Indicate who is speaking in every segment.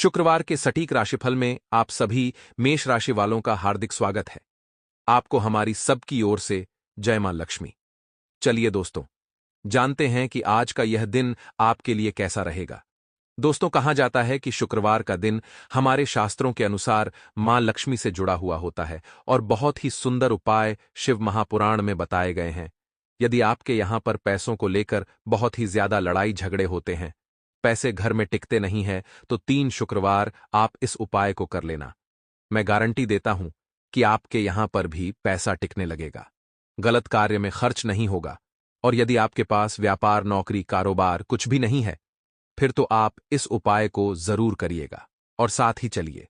Speaker 1: शुक्रवार के सटीक राशिफल में आप सभी मेष राशि वालों का हार्दिक स्वागत है। आपको हमारी सबकी ओर से जय मां लक्ष्मी। चलिए दोस्तों, जानते हैं कि आज का यह दिन आपके लिए कैसा रहेगा। दोस्तों, कहा जाता है कि शुक्रवार का दिन हमारे शास्त्रों के अनुसार मां लक्ष्मी से जुड़ा हुआ होता है और बहुत ही सुंदर उपाय शिव महापुराण में बताए गए हैं। यदि आपके यहां पर पैसों को लेकर बहुत ही ज्यादा लड़ाई झगड़े होते हैं, पैसे घर में टिकते नहीं है, तो 3 शुक्रवार आप इस उपाय को कर लेना। मैं गारंटी देता हूं कि आपके यहां पर भी पैसा टिकने लगेगा, गलत कार्य में खर्च नहीं होगा। और यदि आपके पास व्यापार, नौकरी, कारोबार कुछ भी नहीं है, फिर तो आप इस उपाय को जरूर करिएगा। और साथ ही चलिए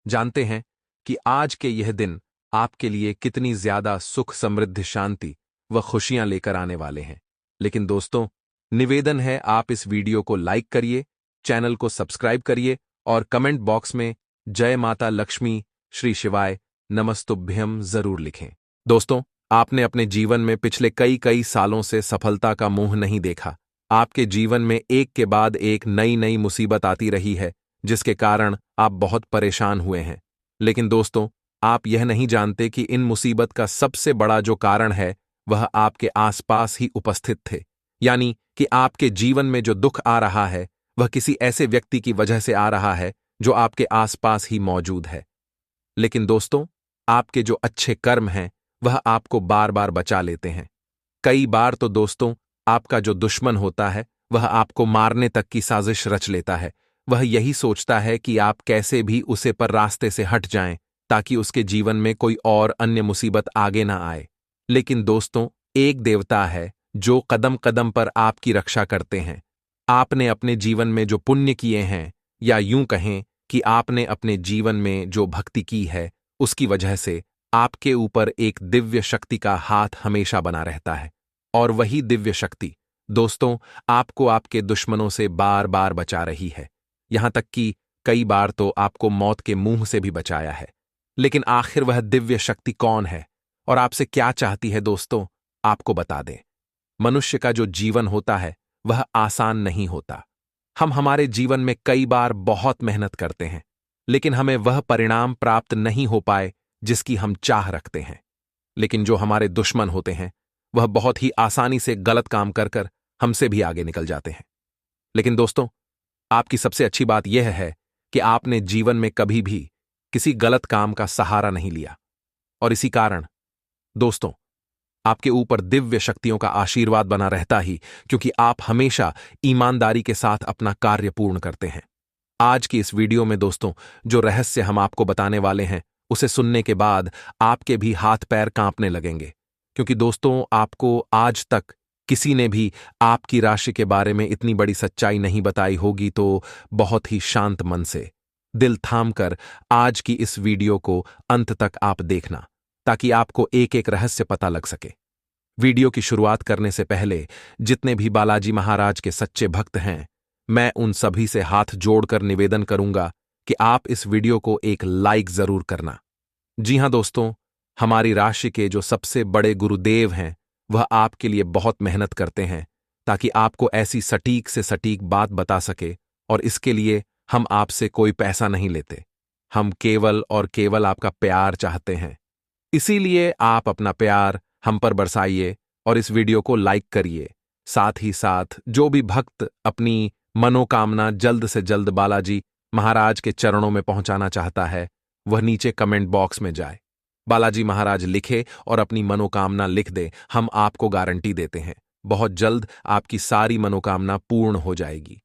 Speaker 1: जानते हैं कि आज के यह दिन आपके लिए कितनी ज्यादा सुख, समृद्धि, शांति व खुशियां लेकर आने वाले हैं। लेकिन दोस्तों, निवेदन है, आप इस वीडियो को लाइक करिए, चैनल को सब्सक्राइब करिए और कमेंट बॉक्स में जय माता लक्ष्मी, श्री शिवाय नमस्तुभ्यम जरूर लिखें। दोस्तों, आपने अपने जीवन में पिछले कई सालों से सफलता का मुंह नहीं देखा। आपके जीवन में एक के बाद एक नई मुसीबत आती रही है, जिसके कारण आप बहुत परेशान हुए हैं। लेकिन दोस्तों, आप यह नहीं जानते कि इन मुसीबत का सबसे बड़ा जो कारण है वह आपके आसपास ही उपस्थित थे। यानी कि आपके जीवन में जो दुख आ रहा है वह किसी ऐसे व्यक्ति की वजह से आ रहा है जो आपके आसपास ही मौजूद है। लेकिन दोस्तों, आपके जो अच्छे कर्म हैं वह आपको बार बार बचा लेते हैं। कई बार तो दोस्तों, आपका जो दुश्मन होता है वह आपको मारने तक की साजिश रच लेता है। वह यही सोचता है कि आप कैसे भी उसे पर रास्ते से हट जाएं, ताकि उसके जीवन में कोई और अन्य मुसीबत आगे ना आए। लेकिन दोस्तों, एक देवता है जो कदम कदम पर आपकी रक्षा करते हैं। आपने अपने जीवन में जो पुण्य किए हैं, या यूं कहें कि आपने अपने जीवन में जो भक्ति की है, उसकी वजह से आपके ऊपर एक दिव्य शक्ति का हाथ हमेशा बना रहता है। और वही दिव्य शक्ति दोस्तों, आपको आपके दुश्मनों से बार बार बचा रही है। यहां तक कि कई बार तो आपको मौत के मुंह से भी बचाया है। लेकिन आखिर वह दिव्य शक्ति कौन है और आपसे क्या चाहती है दोस्तों, आपको बता दें। मनुष्य का जो जीवन होता है वह आसान नहीं होता। हम हमारे जीवन में कई बार बहुत मेहनत करते हैं, लेकिन हमें वह परिणाम प्राप्त नहीं हो पाए जिसकी हम चाह रखते हैं। लेकिन जो हमारे दुश्मन होते हैं वह बहुत ही आसानी से गलत काम कर कर हमसे भी आगे निकल जाते हैं। लेकिन दोस्तों, आपकी सबसे अच्छी बात यह है कि आपने जीवन में कभी भी किसी गलत काम का सहारा नहीं लिया। और इसी कारण दोस्तों, आपके ऊपर दिव्य शक्तियों का आशीर्वाद बना रहता ही, क्योंकि आप हमेशा ईमानदारी के साथ अपना कार्य पूर्ण करते हैं। आज की इस वीडियो में दोस्तों, जो रहस्य हम आपको बताने वाले हैं, उसे सुनने के बाद आपके भी हाथ पैर कांपने लगेंगे। क्योंकि दोस्तों, आपको आज तक किसी ने भी आपकी राशि के बारे में इतनी बड़ी सच्चाई नहीं बताई होगी। तो बहुत ही शांत मन से, दिल थाम कर आज की इस वीडियो को अंत तक आप देखना, ताकि आपको एक एक रहस्य पता लग सके। वीडियो की शुरुआत करने से पहले जितने भी बालाजी महाराज के सच्चे भक्त हैं, मैं उन सभी से हाथ जोड़कर निवेदन करूंगा कि आप इस वीडियो को एक लाइक जरूर करना। जी हां दोस्तों, हमारी राशि के जो सबसे बड़े गुरुदेव हैं वह आपके लिए बहुत मेहनत करते हैं, ताकि आपको ऐसी सटीक से सटीक बात बता सके। और इसके लिए हम आपसे कोई पैसा नहीं लेते, हम केवल और केवल आपका प्यार चाहते हैं। इसीलिए आप अपना प्यार हम पर बरसाइए और इस वीडियो को लाइक करिए। साथ ही साथ जो भी भक्त अपनी मनोकामना जल्द से जल्द बालाजी महाराज के चरणों में पहुंचाना चाहता है, वह नीचे कमेंट बॉक्स में जाए, बालाजी महाराज लिखे और अपनी मनोकामना लिख दे। हम आपको गारंटी देते हैं, बहुत जल्द आपकी सारी मनोकामना पूर्ण हो जाएगी।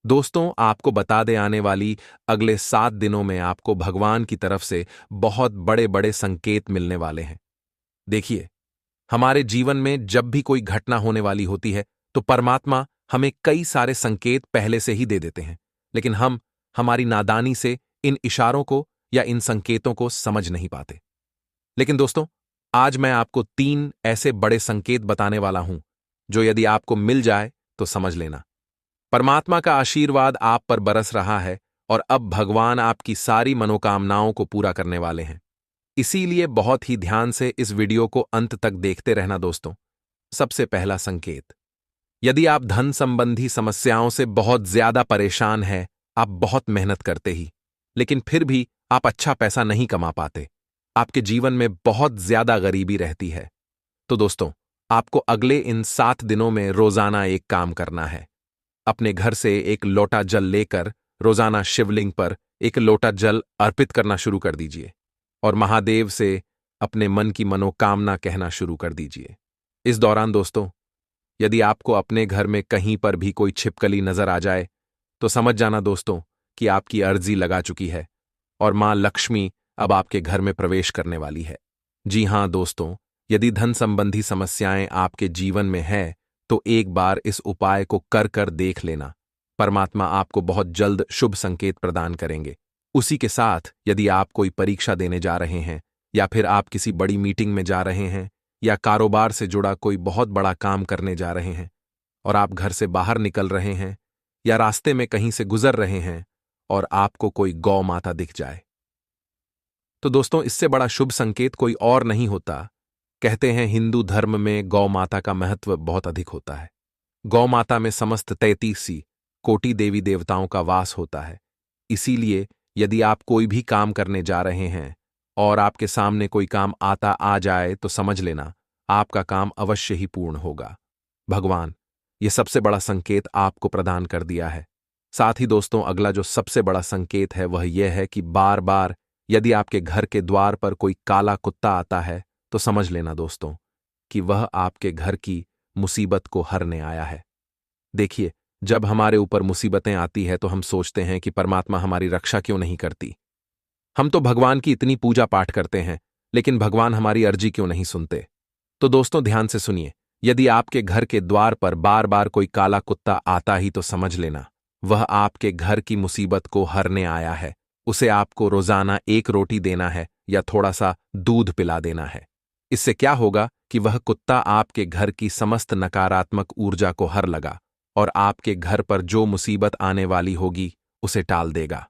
Speaker 1: दोस्तों, आपको बता दे, आने वाली अगले 7 दिनों में आपको भगवान की तरफ से बहुत बड़े बड़े संकेत मिलने वाले हैं। देखिए, हमारे जीवन में जब भी कोई घटना होने वाली होती है तो परमात्मा हमें कई सारे संकेत पहले से ही दे देते हैं, लेकिन हम हमारी नादानी से इन इशारों को या इन संकेतों को समझ नहीं पाते। लेकिन दोस्तों, आज मैं आपको 3 ऐसे बड़े संकेत बताने वाला हूं जो यदि आपको मिल जाए तो समझ लेना, परमात्मा का आशीर्वाद आप पर बरस रहा है और अब भगवान आपकी सारी मनोकामनाओं को पूरा करने वाले हैं। इसीलिए बहुत ही ध्यान से इस वीडियो को अंत तक देखते रहना दोस्तों। सबसे पहला संकेत, यदि आप धन संबंधी समस्याओं से बहुत ज्यादा परेशान हैं आप बहुत मेहनत करते ही, लेकिन फिर भी आप अच्छा पैसा नहीं कमा पाते। आपके जीवन में बहुत ज्यादा गरीबी रहती है। तो दोस्तों, आपको अगले इन 7 दिनों में रोजाना एक काम करना है। अपने घर से एक लोटा जल लेकर रोजाना शिवलिंग पर एक लोटा जल अर्पित करना शुरू कर दीजिए और महादेव से अपने मन की मनोकामना कहना शुरू कर दीजिए। इस दौरान दोस्तों, यदि आपको अपने घर में कहीं पर भी कोई छिपकली नजर आ जाए, तो समझ जाना दोस्तों कि आपकी अर्जी लगा चुकी है और मां लक्ष्मी अब आपके घर में प्रवेश करने वाली है। जी हां दोस्तों, यदि धन संबंधी समस्याएं आपके जीवन में है, तो एक बार इस उपाय को कर कर देख लेना। परमात्मा आपको बहुत जल्द शुभ संकेत प्रदान करेंगे। उसी के साथ यदि आप कोई परीक्षा देने जा रहे हैं, या फिर आप किसी बड़ी मीटिंग में जा रहे हैं, या कारोबार से जुड़ा कोई बहुत बड़ा काम करने जा रहे हैं, और आप घर से बाहर निकल रहे हैं, या रास्ते में कहीं से गुजर रहे हैं और आपको कोई गौ माता दिख जाए, तो दोस्तों इससे बड़ा शुभ संकेत कोई और नहीं होता। कहते हैं हिंदू धर्म में गौ माता का महत्व बहुत अधिक होता है। गौ माता में समस्त 33 कोटि देवी देवताओं का वास होता है। इसीलिए यदि आप कोई भी काम करने जा रहे हैं और आपके सामने कोई काम आता आ जाए, तो समझ लेना आपका काम अवश्य ही पूर्ण होगा। भगवान ये सबसे बड़ा संकेत आपको प्रदान कर दिया है। साथ ही दोस्तों, अगला जो सबसे बड़ा संकेत है वह यह है कि बार बार यदि आपके घर के द्वार पर कोई काला कुत्ता आता है, तो समझ लेना दोस्तों कि वह आपके घर की मुसीबत को हरने आया है। देखिए, जब हमारे ऊपर मुसीबतें आती है तो हम सोचते हैं कि परमात्मा हमारी रक्षा क्यों नहीं करती। हम तो भगवान की इतनी पूजा पाठ करते हैं, लेकिन भगवान हमारी अर्जी क्यों नहीं सुनते। तो दोस्तों ध्यान से सुनिए, यदि आपके घर के द्वार पर बार बार कोई काला कुत्ता आता ही, तो समझ लेना वह आपके घर की मुसीबत को हरने आया है। उसे आपको रोजाना एक रोटी देना है या थोड़ा सा दूध पिला देना है। इससे क्या होगा कि वह कुत्ता आपके घर की समस्त नकारात्मक ऊर्जा को हर लगा और आपके घर पर जो मुसीबत आने वाली होगी उसे टाल देगा।